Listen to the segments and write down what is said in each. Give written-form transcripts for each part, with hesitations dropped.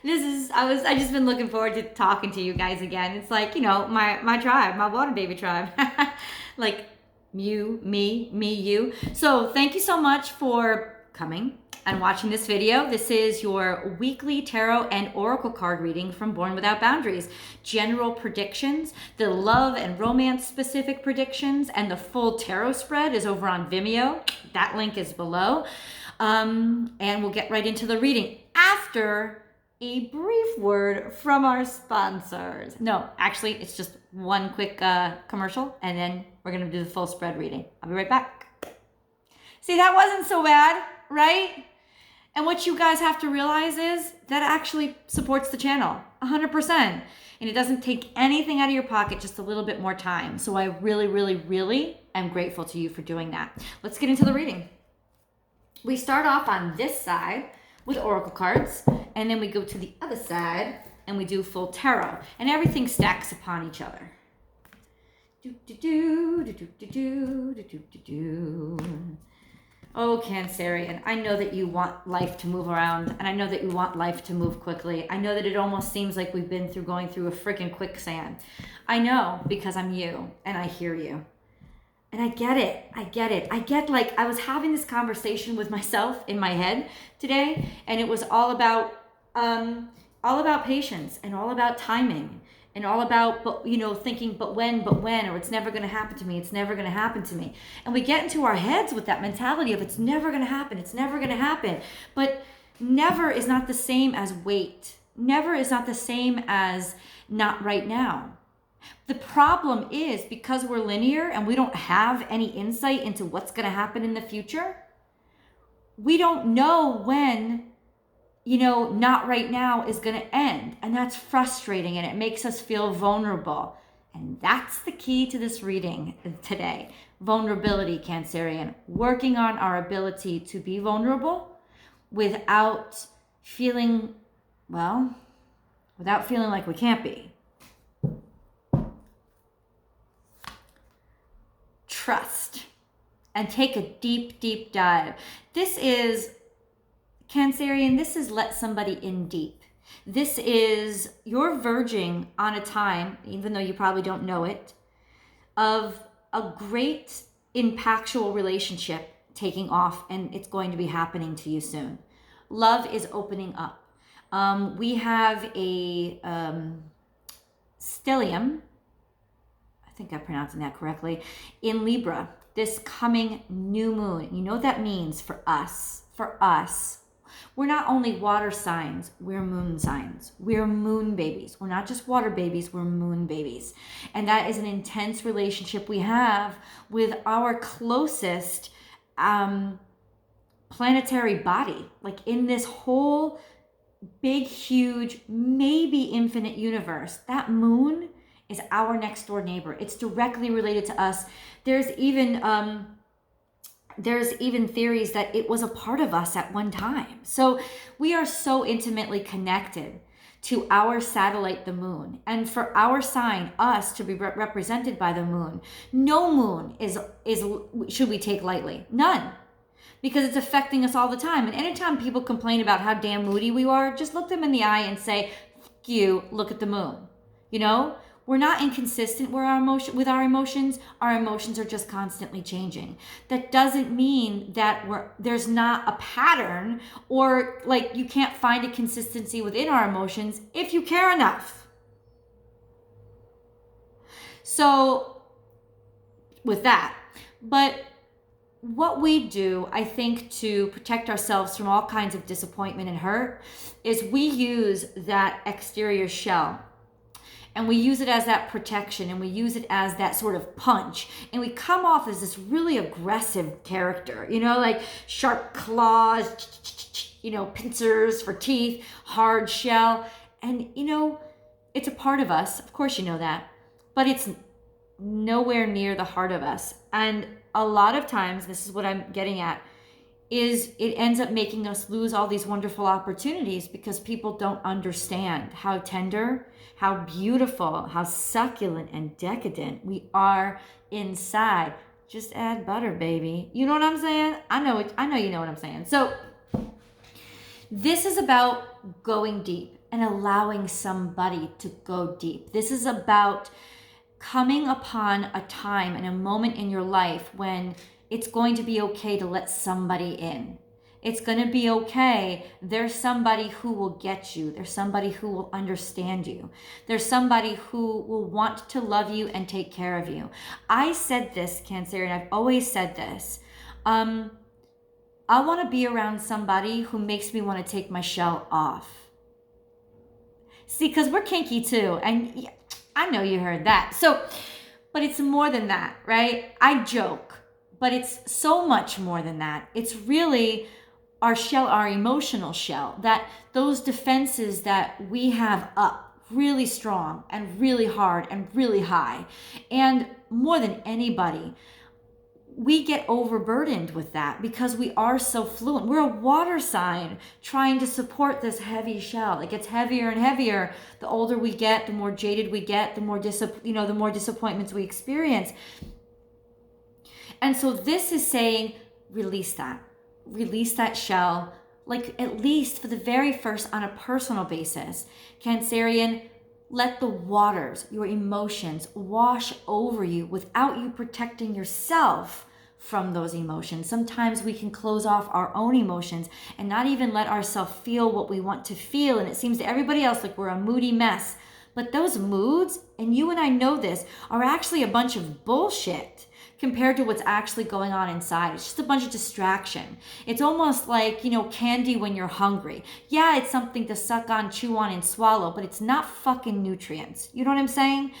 I just been looking forward to talking to you guys again. It's like, my tribe, my water baby tribe. Like you, me, you. So thank you so much for coming and watching this video. This is your weekly tarot and oracle card reading from Born Without Boundaries. General predictions, the love and romance specific predictions, and the full tarot spread is over on Vimeo. That link is below. And we'll get right into the reading after a brief word from our sponsors. No, actually, it's just one quick commercial, and then we're going to do the full spread reading. I'll be right back. See, that wasn't so bad, right? And what you guys have to realize is that actually supports the channel 100%. And it doesn't take anything out of your pocket, just a little bit more time. So I really, really, really am grateful to you for doing that. Let's get into the reading. We start off on this side with oracle cards, and then we go to the other side and we do full tarot, and everything stacks upon each other. Oh, Cancerian, I know that you want life to move around, and I know that you want life to move quickly. I know that it almost seems like we've been going through a freaking quicksand. I know, because I'm you, and I hear you. And I get it. I was having this conversation with myself in my head today, and it was all about patience and all about timing and all about, thinking, but when, or it's never going to happen to me. And we get into our heads with that mentality of it's never going to happen. But never is not the same as wait. Never is not the same as not right now. The problem is, because we're linear and we don't have any insight into what's going to happen in the future, we don't know when, not right now is going to end. And that's frustrating, and it makes us feel vulnerable. And that's the key to this reading today. Vulnerability, Cancerian. Working on our ability to be vulnerable without feeling like we can't be. Trust and take a deep, deep dive. This is, Cancerian, this is let somebody in deep. This is, you're verging on a time, even though you probably don't know it, of a great impactful relationship taking off, and it's going to be happening to you soon. Love is opening up. We have a stellium, I think I'm pronouncing that correctly, in Libra, this coming new moon. You know what that means for us? We're not only water signs, we're moon signs. We're moon babies. We're not just water babies, we're moon babies. And that is an intense relationship we have with our closest planetary body. Like in this whole big, huge, maybe infinite universe, that moon is our next door neighbor. It's directly related to us. There's even theories that it was a part of us at one time. So we are so intimately connected to our satellite, the moon. And for our sign, us, to be represented by the moon, no moon is should we take lightly. None. Because it's affecting us all the time. And anytime people complain about how damn moody we are, just look them in the eye and say, "Fuck you, look at the moon." We're not inconsistent with our emotions. Our emotions are just constantly changing. That doesn't mean that there's not a pattern, or like you can't find a consistency within our emotions if you care enough. So with that, but what we do, I think, to protect ourselves from all kinds of disappointment and hurt is we use that exterior shell. And we use it as that protection, and we use it as that sort of punch. And we come off as this really aggressive character, like sharp claws, pincers for teeth, hard shell. And, it's a part of us. Of course you know that. But it's nowhere near the heart of us. And a lot of times, this is what I'm getting at, is it ends up making us lose all these wonderful opportunities because people don't understand how tender, how beautiful, how succulent and decadent we are inside. Just add butter, baby. You know what I'm saying? I know you know what I'm saying. So this is about going deep. and allowing somebody to go deep. This is about coming upon a time and a moment in your life when it's going to be okay to let somebody in. It's going to be okay. There's somebody who will get you. There's somebody who will understand you. There's somebody who will want to love you and take care of you. I said this, Cancer, and I've always said this. I want to be around somebody who makes me want to take my shell off. See, because we're kinky too. And I know you heard that. So, but it's more than that, right? I joke, but it's so much more than that. It's really our shell, our emotional shell, that those defenses that we have up really strong and really hard and really high. And more than anybody, we get overburdened with that because we are so fluent. We're a water sign trying to support this heavy shell. It gets heavier and heavier. The older we get, the more jaded we get, the more disappointments we experience. And so this is saying, release that. Release that shell, like at least for the very first on a personal basis. Cancerian, let the waters, your emotions, wash over you without you protecting yourself from those emotions. Sometimes we can close off our own emotions and not even let ourselves feel what we want to feel. And it seems to everybody else like we're a moody mess. But those moods, and you and I know this, are actually a bunch of bullshit compared to what's actually going on inside. It's just a bunch of distraction. It's almost like, candy when you're hungry. Yeah, it's something to suck on, chew on, and swallow, but it's not fucking nutrients. You know what I'm saying?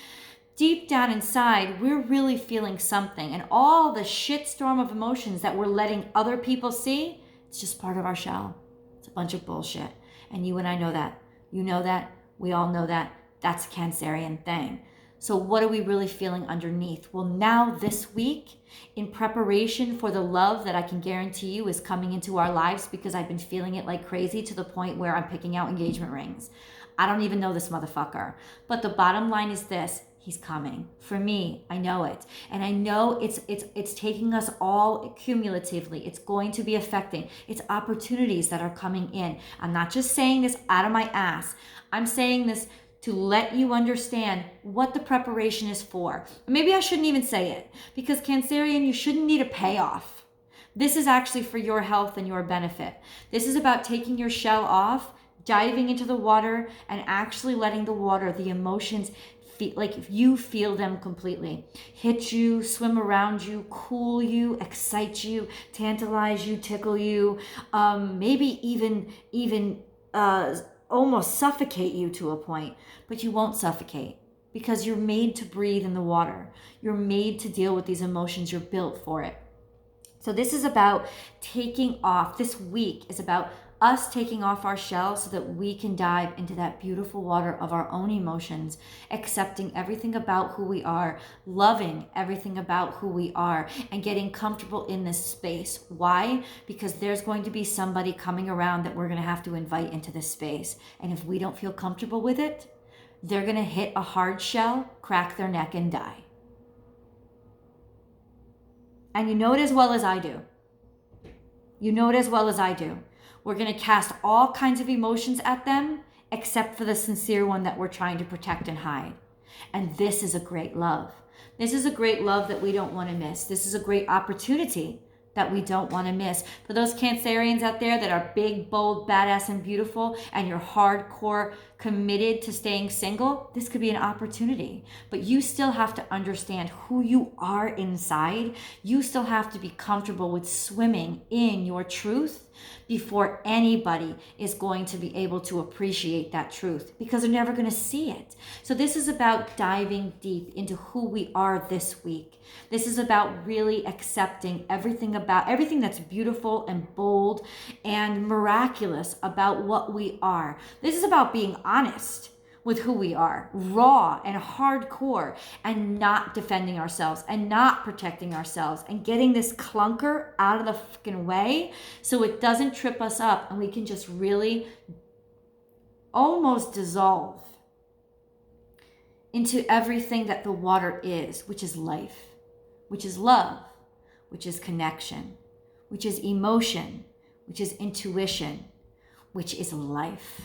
Deep down inside, we're really feeling something. And all the shitstorm of emotions that we're letting other people see, it's just part of our shell. It's a bunch of bullshit. And you and I know that. You know that. We all know that. That's a Cancerian thing. So what are we really feeling underneath? Well, now this week, in preparation for the love that I can guarantee you is coming into our lives, because I've been feeling it like crazy to the point where I'm picking out engagement rings. I don't even know this motherfucker. But the bottom line is this: he's coming. For me, I know it. And I know it's taking us all cumulatively. It's going to be affecting. It's opportunities that are coming in. I'm not just saying this out of my ass. I'm saying this to let you understand what the preparation is for. Maybe I shouldn't even say it, because Cancerian, you shouldn't need a payoff. This is actually for your health and your benefit. This is about taking your shell off, diving into the water, and actually letting the water, the emotions, like if you feel them completely. Hit you, swim around you, cool you, excite you, tantalize you, tickle you, maybe even almost suffocate you to a point, but you won't suffocate because you're made to breathe in the water. You're made to deal with these emotions. You're built for it. So this is about taking off. This week is about us taking off our shell so that we can dive into that beautiful water of our own emotions, accepting everything about who we are, loving everything about who we are, and getting comfortable in this space. Why? Because there's going to be somebody coming around that we're going to have to invite into this space. And if we don't feel comfortable with it, they're going to hit a hard shell, crack their neck, and die. And you know it as well as I do. You know it as well as I do. We're going to cast all kinds of emotions at them, except for the sincere one that we're trying to protect and hide. And this is a great love. This is a great love that we don't want to miss. This is a great opportunity that we don't want to miss. For those Cancerians out there that are big, bold, badass, and beautiful, and you're hardcore committed to staying single, this could be an opportunity. But you still have to understand who you are inside. You still have to be comfortable with swimming in your truth before anybody is going to be able to appreciate that truth, because they're never going to see it. So this is about diving deep into who we are this week. This is about really accepting everything that's beautiful and bold and miraculous about what we are. This is about being honest with who we are, raw and hardcore, and not defending ourselves and not protecting ourselves, and getting this clunker out of the fucking way so it doesn't trip us up, and we can just really almost dissolve into everything that the water is, which is life, which is love, which is connection, which is emotion, which is intuition, which is life.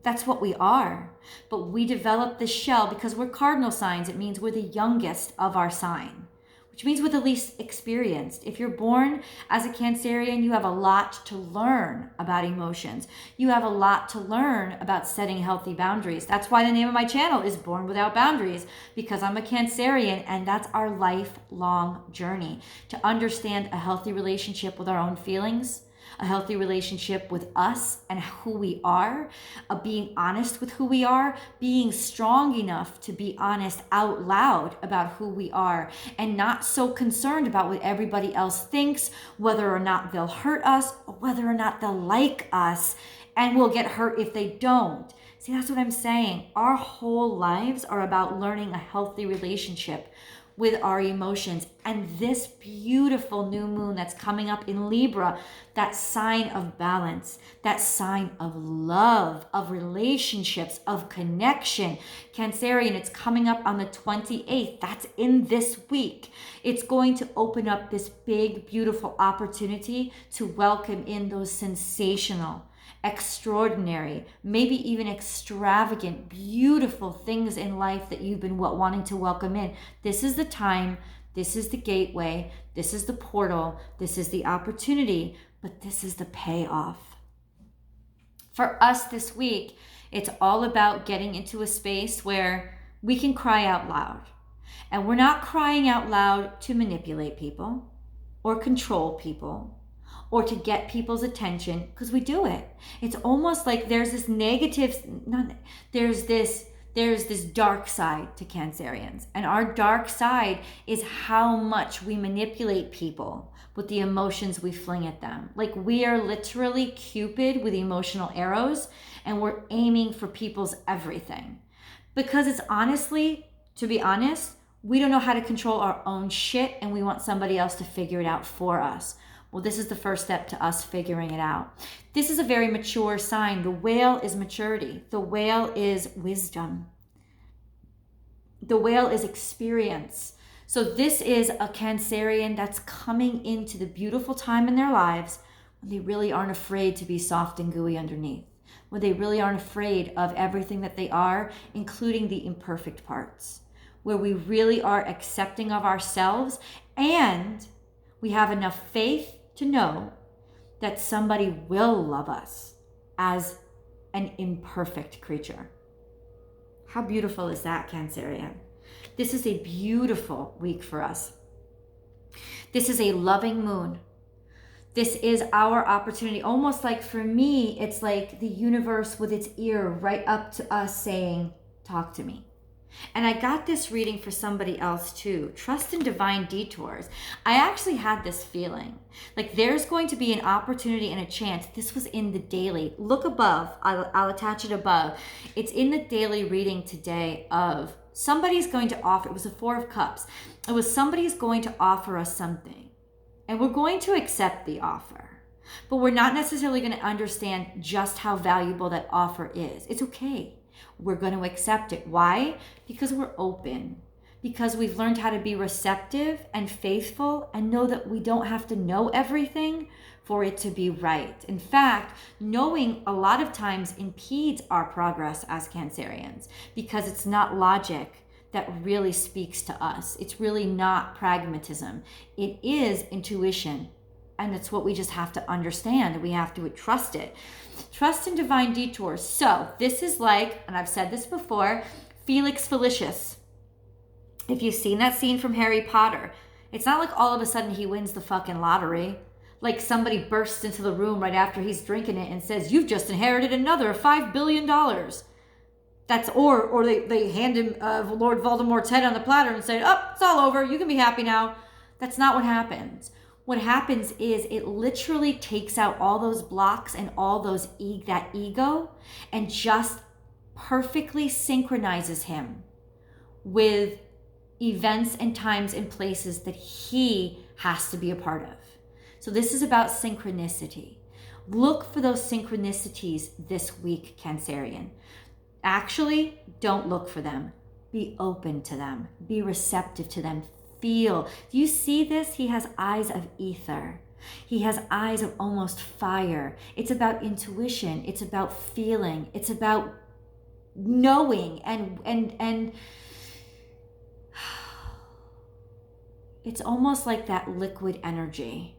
That's what we are. But we develop this shell because we're cardinal signs. It means we're the youngest of our sign, which means we're the least experienced. If you're born as a Cancerian, you have a lot to learn about emotions. You have a lot to learn about setting healthy boundaries. That's why the name of my channel is Born Without Boundaries, because I'm a Cancerian, and that's our lifelong journey to understand a healthy relationship with our own feelings, a healthy relationship with us and who we are, being honest with who we are, being strong enough to be honest out loud about who we are, and not so concerned about what everybody else thinks, whether or not they'll hurt us, or whether or not they'll like us, and we'll get hurt if they don't. See, that's what I'm saying. Our whole lives are about learning a healthy relationship with our emotions. And this beautiful new moon that's coming up in Libra, that sign of balance, that sign of love, of relationships, of connection. Cancerian, it's coming up on the 28th. That's in this week. It's going to open up this big, beautiful opportunity to welcome in those sensational, extraordinary, maybe even extravagant, beautiful things in life that you've been wanting to welcome in. This is the time, this is the gateway, this is the portal, this is the opportunity, but this is the payoff. For us this week, it's all about getting into a space where we can cry out loud. And we're not crying out loud to manipulate people or control people or to get people's attention, because we do it. It's almost like there's this there's this dark side to Cancerians. And our dark side is how much we manipulate people with the emotions we fling at them. Like, we are literally Cupid with emotional arrows, and we're aiming for people's everything. Because it's honestly, to be honest, we don't know how to control our own shit, and we want somebody else to figure it out for us. Well, this is the first step to us figuring it out. This is a very mature sign. The whale is maturity. The whale is wisdom. The whale is experience. So this is a Cancerian that's coming into the beautiful time in their lives when they really aren't afraid to be soft and gooey underneath, when they really aren't afraid of everything that they are, including the imperfect parts, where we really are accepting of ourselves, and we have enough faith to know that somebody will love us as an imperfect creature. How beautiful is that, Cancerian? This is a beautiful week for us. This is a loving moon. This is our opportunity. Almost like, for me, it's like the universe with its ear right up to us saying, talk to me. And I got this reading for somebody else too. Trust in divine detours. I actually had this feeling like there's going to be an opportunity and a chance. This was in the daily. Look above. I'll attach it above. It's in the daily reading today of somebody's going to offer. It was the Four of Cups. It was somebody's going to offer us something. And we're going to accept the offer. But we're not necessarily going to understand just how valuable that offer is. It's okay. We're going to accept it. Why? Because we're open. Because we've learned how to be receptive and faithful and know that we don't have to know everything for it to be right. In fact, knowing a lot of times impedes our progress as Cancerians because it's not logic that really speaks to us. It's really not pragmatism. It is intuition. And it's what we just have to understand. We have to trust it. Trust in divine detours. So this is like, and I've said this before, Felix Felicis. If you've seen that scene from Harry Potter, it's not like all of a sudden he wins the fucking lottery. Like somebody bursts into the room right after he's drinking it and says, you've just inherited another $5 billion. That's, or they hand him Lord Voldemort's head on the platter and say, oh, it's all over. You can be happy now. That's not what happens. What happens is it literally takes out all those blocks and all those that ego and just perfectly synchronizes him with events and times and places that he has to be a part of. So this is about synchronicity. Look for those synchronicities this week, Cancerian. Actually, don't look for them. Be open to them. Be receptive to them. Feel. Do you see this? He has eyes of ether. He has eyes of almost fire. It's about intuition. It's about feeling. It's about knowing and it's almost like that liquid energy,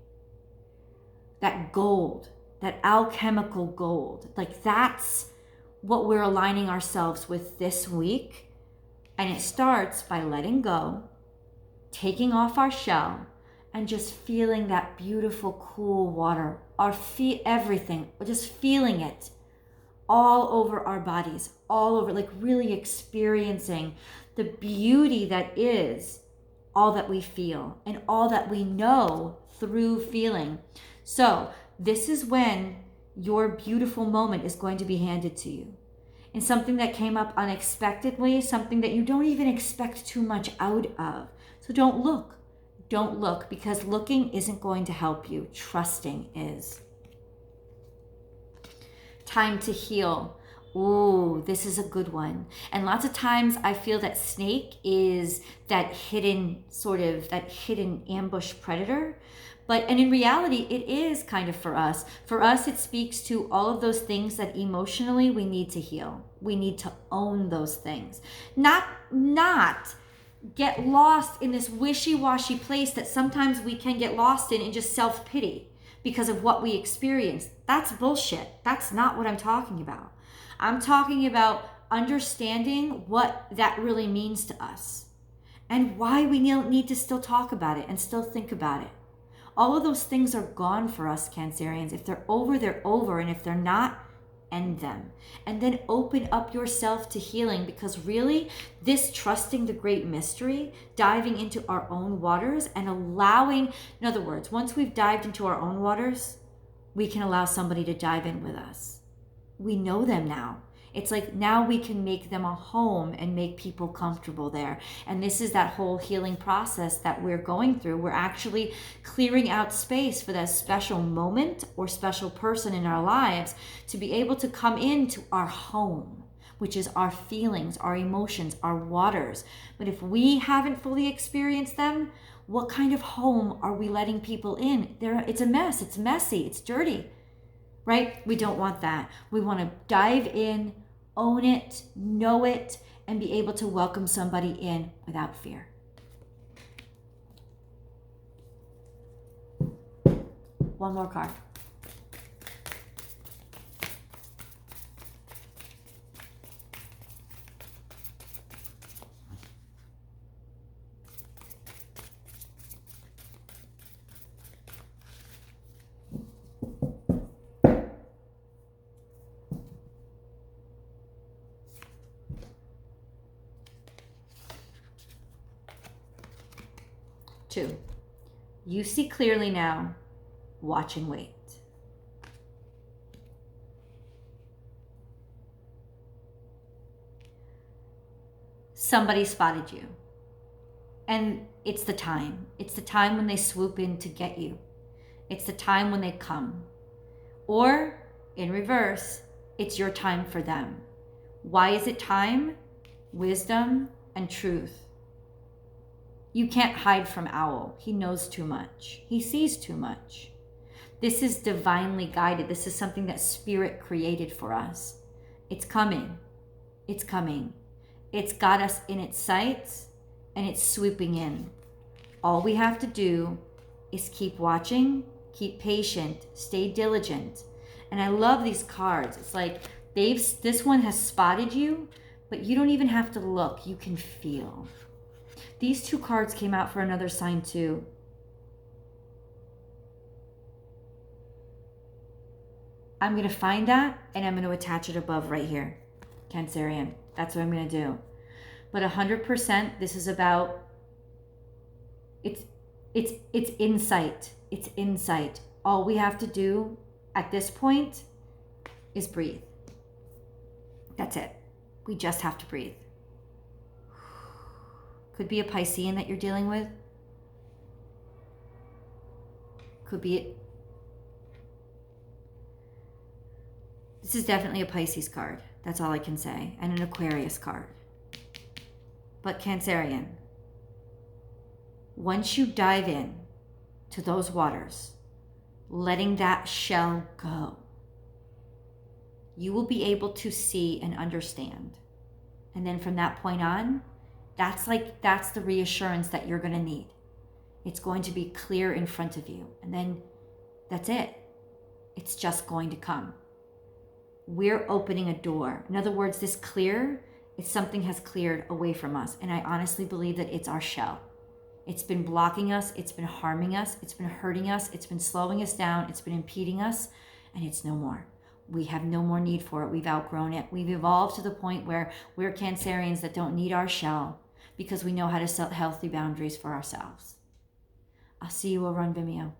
that gold, that alchemical gold. Like that's what we're aligning ourselves with this week. And it starts by letting go, taking off our shell, and just feeling that beautiful, cool water, our feet, everything, just feeling it all over our bodies, all over, like really experiencing the beauty that is all that we feel and all that we know through feeling. So this is when your beautiful moment is going to be handed to you. And something that came up unexpectedly, something that you don't even expect too much out of. So don't look. Don't look, because looking isn't going to help you. Trusting is. Time to heal. Ooh, this is a good one. And lots of times I feel that snake is that hidden ambush predator. And in reality, it is kind of for us. For us, it speaks to all of those things that emotionally we need to heal. We need to own those things. Not get lost in this wishy-washy place that sometimes we can get lost in just self-pity because of what we experienced. That's bullshit. That's not what I'm talking about. I'm talking about understanding what that really means to us and why we need to still talk about it and still think about it. All of those things are gone for us Cancerians. If they're over, they're over. And if they're not, end them. And then open up yourself to healing, because really this trusting the great mystery, diving into our own waters and allowing, in other words, once we've dived into our own waters, we can allow somebody to dive in with us. We know them now. It's like now we can make them a home and make people comfortable there. And this is that whole healing process that we're going through. We're actually clearing out space for that special moment or special person in our lives to be able to come into our home, which is our feelings, our emotions, our waters. But if we haven't fully experienced them, what kind of home are we letting people in? It's a mess. It's messy. It's dirty. Right? We don't want that. We want to dive in, own it, know it, and be able to welcome somebody in without fear. One more card. Two, you see clearly now, watch and wait. Somebody spotted you. And it's the time. It's the time when they swoop in to get you. It's the time when they come. Or, in reverse, it's your time for them. Why is it time? Wisdom and truth. You can't hide from Owl. He knows too much. He sees too much. This is divinely guided. This is something that Spirit created for us. It's coming. It's coming. It's got us in its sights and it's swooping in. All we have to do is keep watching, keep patient, stay diligent. And I love these cards. It's like this one has spotted you, but you don't even have to look. You can feel. These two cards came out for another sign too. I'm going to find that and I'm going to attach it above right here. Cancerian. That's what I'm going to do. But 100%, this is about, it's insight. It's insight. All we have to do at this point is breathe. That's it. We just have to breathe. Could be a Piscean that you're dealing with. Could be it. This is definitely a Pisces card. That's all I can say. And an Aquarius card. But Cancerian, once you dive in to those waters, letting that shell go, you will be able to see and understand. And then from that point on, that's the reassurance that you're going to need. It's going to be clear in front of you. And then that's it. It's just going to come. We're opening a door. In other words, this clear, it's something has cleared away from us. And I honestly believe that it's our shell. It's been blocking us. It's been harming us. It's been hurting us. It's been slowing us down. It's been impeding us. And it's no more. We have no more need for it. We've outgrown it. We've evolved to the point where we're Cancerians that don't need our shell because we know how to set healthy boundaries for ourselves. I'll see you over on Vimeo.